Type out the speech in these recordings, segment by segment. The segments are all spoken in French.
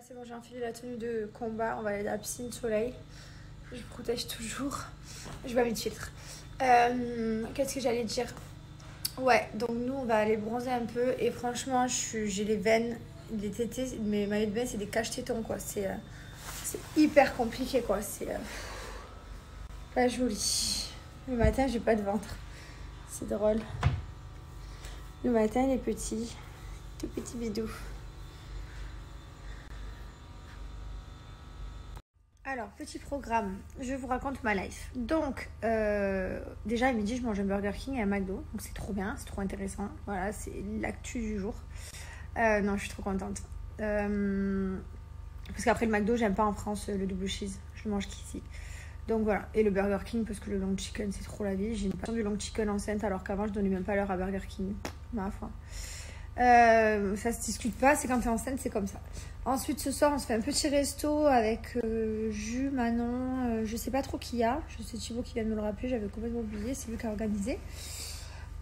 c'est bon, j'ai enfilé la tenue de combat. On va aller à la piscine soleil. Je protège toujours. Je vais pas mettre de filtre. Qu'est-ce que j'allais dire? Ouais, donc nous, on va aller bronzer un peu. Et franchement, j'ai les veines, les tétés. Mes maillots de bain, c'est des cache-tétons, quoi. C'est hyper compliqué, quoi. C'est pas joli. Le matin, j'ai pas de ventre. C'est drôle. Le matin, il est petit. Tout petit bidou. Alors, petit programme, je vous raconte ma life. Donc, déjà à midi, je mange un Burger King et un McDo. Donc, c'est trop bien, c'est trop intéressant. Voilà, c'est l'actu du jour. Non, je suis trop contente. Parce qu'après le McDo, j'aime pas en France le double cheese. Je le mange qu'ici. Donc voilà. Et le Burger King, parce que le long chicken, c'est trop la vie. J'ai une passion du long chicken enceinte, alors qu'avant, je donnais même pas l'heure à Burger King. Ma foi. Ça se discute pas, c'est quand t'es enceinte, c'est comme ça. Ensuite, ce soir, on se fait un petit resto avec Jus, Manon, je sais pas trop qui y a. Je sais Thibaut qui vient de me le rappeler, j'avais complètement oublié, c'est lui qui a organisé.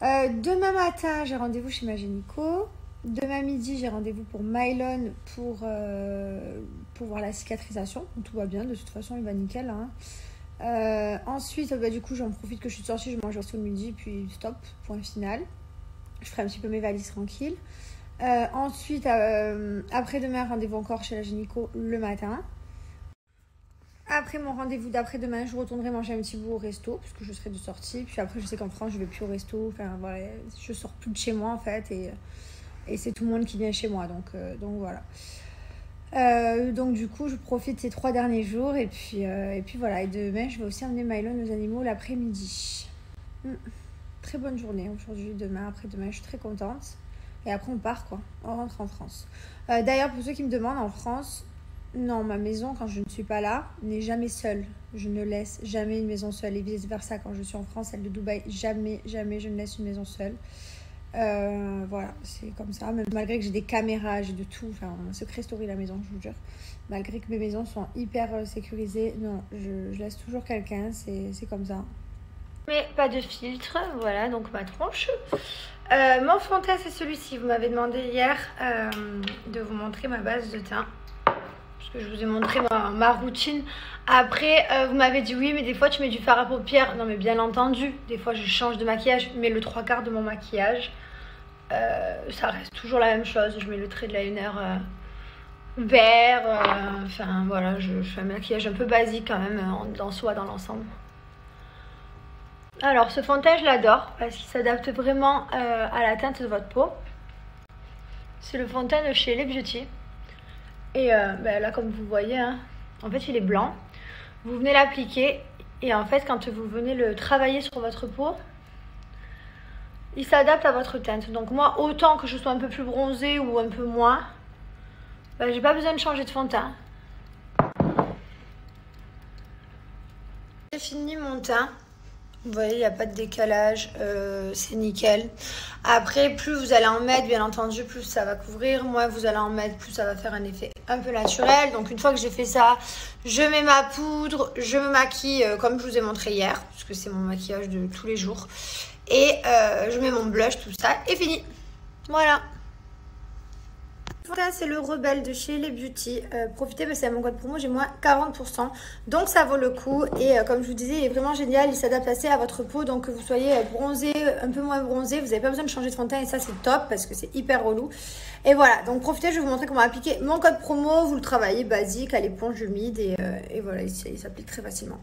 Demain matin, j'ai rendez-vous chez ma gynéco. Demain midi, j'ai rendez-vous pour Mylon pour voir la cicatrisation. Donc, tout va bien, de toute façon, il va nickel. Hein. Ensuite, du coup, j'en profite que je suis sortie, je mange au midi, puis stop, point final. Je ferai un petit peu mes valises tranquilles. Ensuite, après-demain, rendez-vous encore chez la gynéco le matin. Après mon rendez-vous d'après-demain, je retournerai manger un petit bout au resto, parce que je serai de sortie. Puis après, je sais qu'en France, je vais plus au resto. Enfin, voilà, je sors plus de chez moi, en fait. Et c'est tout le monde qui vient chez moi. Donc voilà. Donc du coup, je profite de ces 3 derniers jours. Et puis voilà. Et demain, je vais aussi emmener Mylon aux animaux l'après-midi. Très bonne journée aujourd'hui, demain, après-demain, je suis très contente. Et après on part quoi, on rentre en France. D'ailleurs pour ceux qui me demandent, en France, non, ma maison quand je ne suis pas là n'est jamais seule. Je ne laisse jamais une maison seule et vice versa quand je suis en France, celle de Dubaï, jamais je ne laisse une maison seule. Voilà, c'est comme ça, même malgré que j'ai des caméras, j'ai de tout, enfin un secret story la maison, je vous jure. Malgré que mes maisons sont hyper sécurisées, non, je laisse toujours quelqu'un, c'est comme ça. Mais pas de filtre, voilà donc ma tronche. Mon fond de teint c'est celui-ci. Vous m'avez demandé hier de vous montrer ma base de teint. Parce que je vous ai montré ma routine. Après vous m'avez dit oui mais des fois tu mets du fard à paupières. Non mais bien entendu, des fois je change de maquillage. Mais le 3/4 de mon maquillage ça reste toujours la même chose. Je mets le trait de liner vert. Enfin voilà, je fais un maquillage un peu basique quand même dans l'ensemble. Alors ce fond de teint je l'adore parce qu'il s'adapte vraiment à la teinte de votre peau. C'est le fond de teint de chez Les Beauty. Et là comme vous voyez, hein, en fait il est blanc. Vous venez l'appliquer et en fait quand vous venez le travailler sur votre peau, il s'adapte à votre teinte. Donc moi autant que je sois un peu plus bronzée ou un peu moins, j'ai pas besoin de changer de fond de teint. J'ai fini mon teint. Vous voyez, il n'y a pas de décalage, c'est nickel. Après, plus vous allez en mettre, bien entendu, plus ça va couvrir. Moins vous allez en mettre, plus ça va faire un effet un peu naturel. Donc une fois que j'ai fait ça, je mets ma poudre, je me maquille comme je vous ai montré hier, parce que c'est mon maquillage de tous les jours. Et je mets mon blush, tout ça, et fini. Voilà. C'est le Rebelle de chez Les Beauty. Profitez parce que c'est mon code promo, j'ai moins 40%. Donc ça vaut le coup. Et comme je vous disais, il est vraiment génial. Il s'adapte assez à votre peau. Donc que vous soyez bronzé, un peu moins bronzé, vous n'avez pas besoin de changer de fond de teint. Et ça c'est top parce que c'est hyper relou. Et voilà, donc profitez, je vais vous montrer comment appliquer mon code promo. Vous le travaillez basique à l'éponge humide. Et voilà, il s'applique très facilement.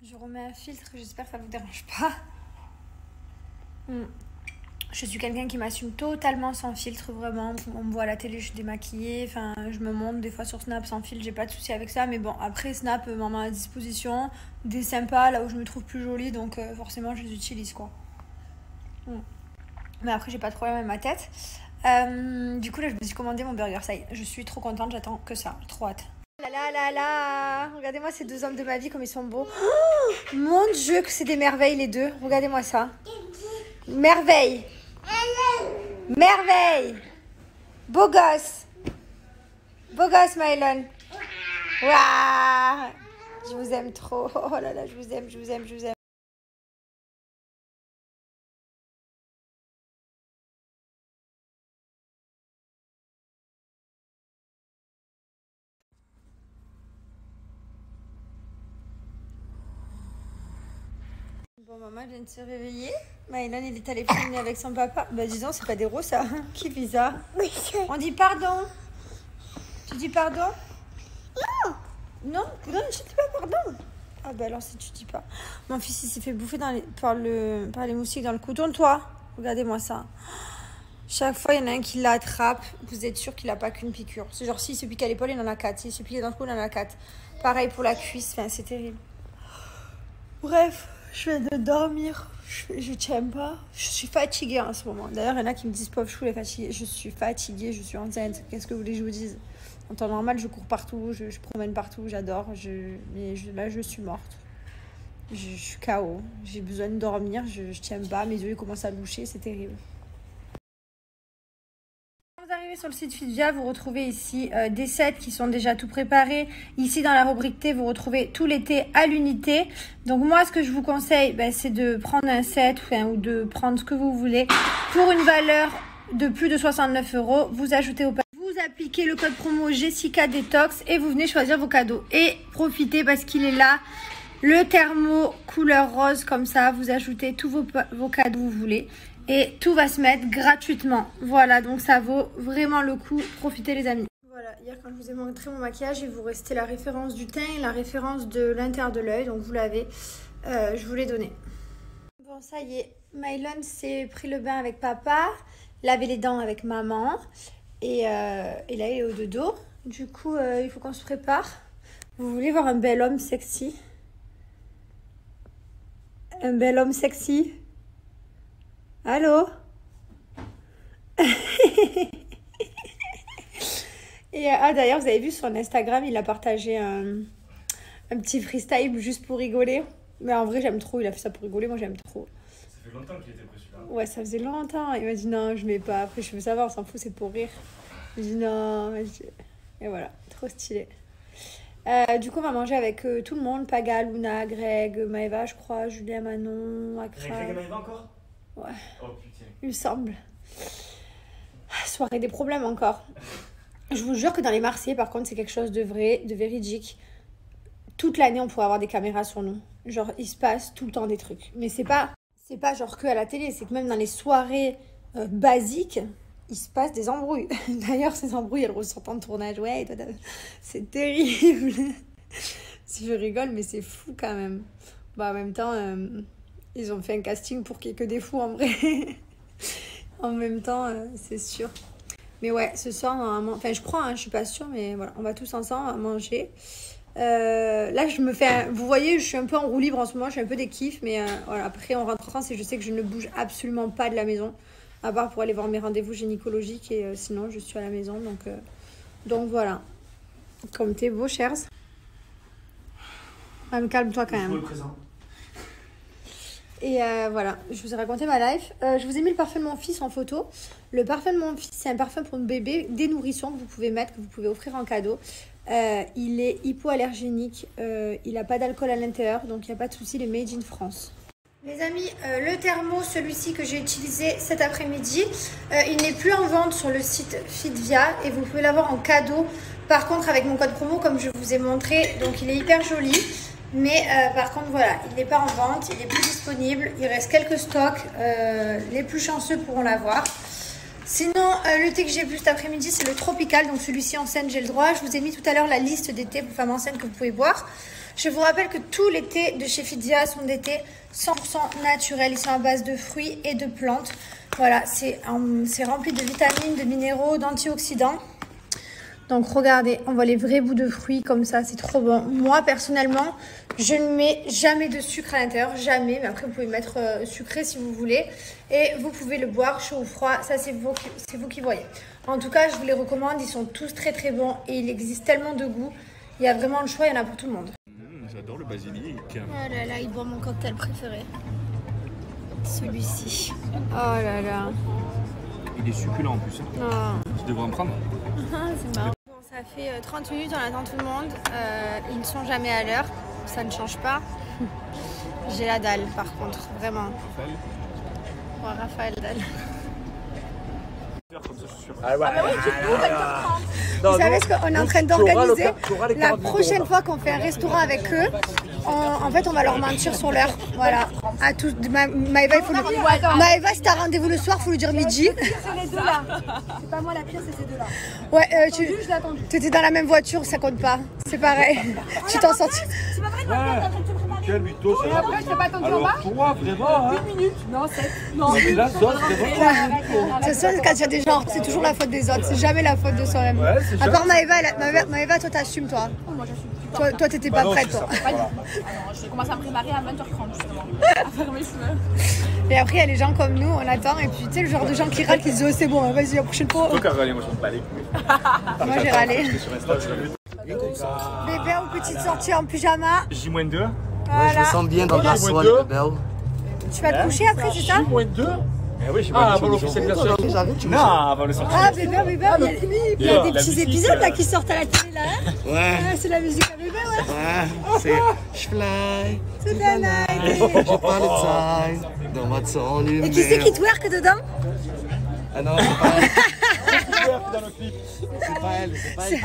Je remets un filtre, j'espère que ça ne vous dérange pas. Je suis quelqu'un qui m'assume totalement sans filtre, vraiment. On me voit à la télé, je suis démaquillée. Enfin, je me montre des fois sur Snap sans filtre, j'ai pas de souci avec ça. Mais bon, après, Snap m'en met à disposition des sympas là où je me trouve plus jolie. Donc, forcément, je les utilise quoi. Mais après, j'ai pas de problème avec ma tête. Du coup, là, je me suis commandé mon burger. Ça y est, je suis trop contente, j'attends que ça. Trop hâte. Là. Regardez-moi ces 2 hommes de ma vie, comme ils sont beaux. Oh, mon Dieu, que c'est des merveilles les deux. Regardez-moi ça. Merveille. Merveille. Beau gosse. Beau gosse, Mylon. Waouh. Je vous aime trop. Oh là là, je vous aime. Bon, maman vient de se réveiller. Maëlan, il est allé promener avec son papa. Bah, disons, c'est pas des gros, ça. Qui fait ça? On dit pardon. Tu dis pardon? Non. Non, je dis pas pardon. Ah, bah alors, si tu dis pas. Mon fils, il s'est fait bouffer par les moustiques dans le cou. Tourne-toi. Regardez-moi ça. Chaque fois, il y en a un qui l'attrape. Vous êtes sûr qu'il n'a pas qu'une piqûre. C'est genre, s'il se pique à l'épaule, il en a 4. S'il se pique dans le cou, il en a 4. Pareil pour la cuisse. Enfin, c'est terrible. Bref, je viens de dormir. Je tiens pas. Je suis fatiguée en ce moment. D'ailleurs, il y en a qui me disent pauvre chou, elle est fatiguée. Je suis fatiguée, je suis enceinte. Qu'est-ce que vous voulez que je vous dise? En temps normal, je cours partout, je promène partout, j'adore. Là, je suis morte. Je suis KO. J'ai besoin de dormir. Je tiens pas. Mes yeux ils commencent à loucher. C'est terrible. Quand vous arrivez sur le site Fitvia, vous retrouvez ici des sets qui sont déjà tout préparés. Ici, dans la rubrique thé, vous retrouvez tous les thés à l'unité. Donc moi, ce que je vous conseille, c'est de prendre un set ou de prendre ce que vous voulez pour une valeur de plus de 69 €. Vous ajoutez au panier. Vous appliquez le code promo Jessica Detox et vous venez choisir vos cadeaux. Et profitez parce qu'il est là. Le thermo couleur rose comme ça. Vous ajoutez tous vos cadeaux que vous voulez. Et tout va se mettre gratuitement. Voilà, donc ça vaut vraiment le coup. Profitez les amis. Voilà, hier quand je vous ai montré mon maquillage, il vous restait la référence du teint et la référence de l'intérieur de l'œil. Donc vous l'avez, je vous l'ai donné. Bon, ça y est, Maëlan s'est pris le bain avec papa, lavé les dents avec maman. Et là, il est au dodo. Du coup, il faut qu'on se prépare. Vous voulez voir un bel homme sexy? Un bel homme sexy? Allô? Et d'ailleurs, vous avez vu sur Instagram, il a partagé un petit freestyle juste pour rigoler. Mais en vrai, j'aime trop. Il a fait ça pour rigoler. Moi, j'aime trop. Ça fait longtemps qu'il était pris celui-là. Ouais, ça faisait longtemps. Il m'a dit non, je mets pas. Après, je veux savoir, on s'en fout, c'est pour rire. J'ai dit non. Et voilà, trop stylé. Du coup, on va manger avec tout le monde. Paga, Luna, Greg, Maëva, je crois, Julien, Manon, Akra. Greg et Maëva encore? Ouais. Oh putain. Il me semble. Soirée des problèmes encore. Je vous jure que dans les Marseillais, par contre, c'est quelque chose de vrai, de véridique. Toute l'année, on pourrait avoir des caméras sur nous. Genre, il se passe tout le temps des trucs. Mais c'est pas genre que à la télé. C'est que même dans les soirées basiques, il se passe des embrouilles. D'ailleurs, ces embrouilles, elles ressortent en tournage. Ouais, c'est terrible. Si je rigole, mais c'est fou quand même. Bah, en même temps, ils ont fait un casting pour qu'il n'y ait que des fous en vrai. En même temps, c'est sûr. Mais ouais, ce soir, normalement... Enfin, je crois, je suis pas sûre, mais voilà. On va tous ensemble manger. Là, je me fais... Vous voyez, je suis un peu en roue libre en ce moment. Je suis un peu des kiffs. Mais voilà, après, on rentre en France et je sais que je ne bouge absolument pas de la maison. À part pour aller voir mes rendez-vous gynécologiques. Et sinon, je suis à la maison. Donc voilà. Comme t'es beau, chers. Calme-toi quand même. Pour le présent. Et voilà, je vous ai raconté ma life. Je vous ai mis le parfum de mon fils en photo. Le parfum de mon fils, c'est un parfum pour un bébé, des nourrissons que vous pouvez mettre, que vous pouvez offrir en cadeau. Il est hypoallergénique, il n'a pas d'alcool à l'intérieur, donc il n'y a pas de souci, il est made in France. Les amis, le thermo, celui-ci que j'ai utilisé cet après-midi, il n'est plus en vente sur le site Fitvia et vous pouvez l'avoir en cadeau. Par contre, avec mon code promo, comme je vous ai montré, donc il est hyper joli. Mais par contre, voilà, il n'est pas en vente, il n'est plus disponible. Il reste quelques stocks. Les plus chanceux pourront l'avoir. Sinon, le thé que j'ai bu cet après-midi, c'est le Tropical. Donc celui-ci en scène, j'ai le droit. Je vous ai mis tout à l'heure la liste des thés pour femmes enceintes que vous pouvez boire. Je vous rappelle que tous les thés de chez Fitvia sont des thés 100% naturels. Ils sont à base de fruits et de plantes. Voilà, c'est rempli de vitamines, de minéraux, d'antioxydants. Donc regardez, on voit les vrais bouts de fruits comme ça, c'est trop bon. Moi personnellement, je ne mets jamais de sucre à l'intérieur, jamais. Mais après vous pouvez mettre sucré si vous voulez. Et vous pouvez le boire chaud ou froid, ça c'est vous qui voyez. En tout cas, je vous les recommande, ils sont tous très très bons. Et il existe tellement de goûts, il y a vraiment le choix, il y en a pour tout le monde. J'adore le basilic. Oh là là, il boit mon cocktail préféré. Celui-ci. Oh là là. Il est succulent en plus. Oh. Tu devrais en prendre. C'est marrant. Bon, ça fait 30 minutes, on attend tout le monde. Ils ne sont jamais à l'heure. Ça ne change pas. J'ai la dalle par contre, vraiment. Raphaël. Ouais, Raphaël dalle. Comme ça, je suis sûr. Ah ouais. Ah bah oui, tu peux, 20h30. Vous savez ce qu'on est en train d'organiser la prochaine fois qu'on fait un restaurant avec eux. En fait, on va leur mentir sur l'heure. Voilà. À tous. Maëva, il faut Maëva, si t'as rendez-vous le soir, il faut lui dire midi. C'est les deux là. C'est pas moi la pire, c'est ces deux là. Ouais, Je l'ai attendu. tu étais dans la même voiture, ça compte pas. C'est pareil. Tu t'en sortis. C'est pas vrai que ma t'as tout préparé. Quel mytho, c'est Et après, je t'ai pas attendu en Alors, bas. toi, vraiment, hein. 1 minute. Non, 7. Non, Mais là, ça, vraiment. De toute façon, quand il y a des gens, c'est toujours la faute des autres. C'est jamais la faute de soi-même. Ouais, c'est À ça. part Maëva, toi, t'assumes, toi. moi j'assume. Toi, t'étais pas non, prête, c'est toi. ça. Voilà. J'ai commencé à me préparer à 20h30 justement. À faire mes cheveux. Et après, il y a les gens comme nous, on attend. Et puis, tu sais, le genre de gens qui râlent, qui se disent, oh, c'est bon, vas-y, la prochaine fois. Toi, Caroline, moi, je m'en bats les couilles. Moi, j'ai râlé. Sur Insta, tu l'as vu. Bébé, aux petites sorties en pyjama. J-2. Voilà. Je me sens bien dans ta soie, les bébés. Tu vas te coucher après, c'est ça? J-2. Eh oui, je sais pas. Avant l'officialisation. Non, avant le sortir. Ah, bébé, il y a des petits épisodes là qui sortent à la télé là. Hein? Ouais, Ah, c'est la musique à bébé, ouais. ouais, c'est je fly. C'est la night. J'ai pas le time dans ma son Et qui c'est qui twerk dedans? Ah non, c'est pas elle. Dans le clip. C'est pas elle. C'est pas elle.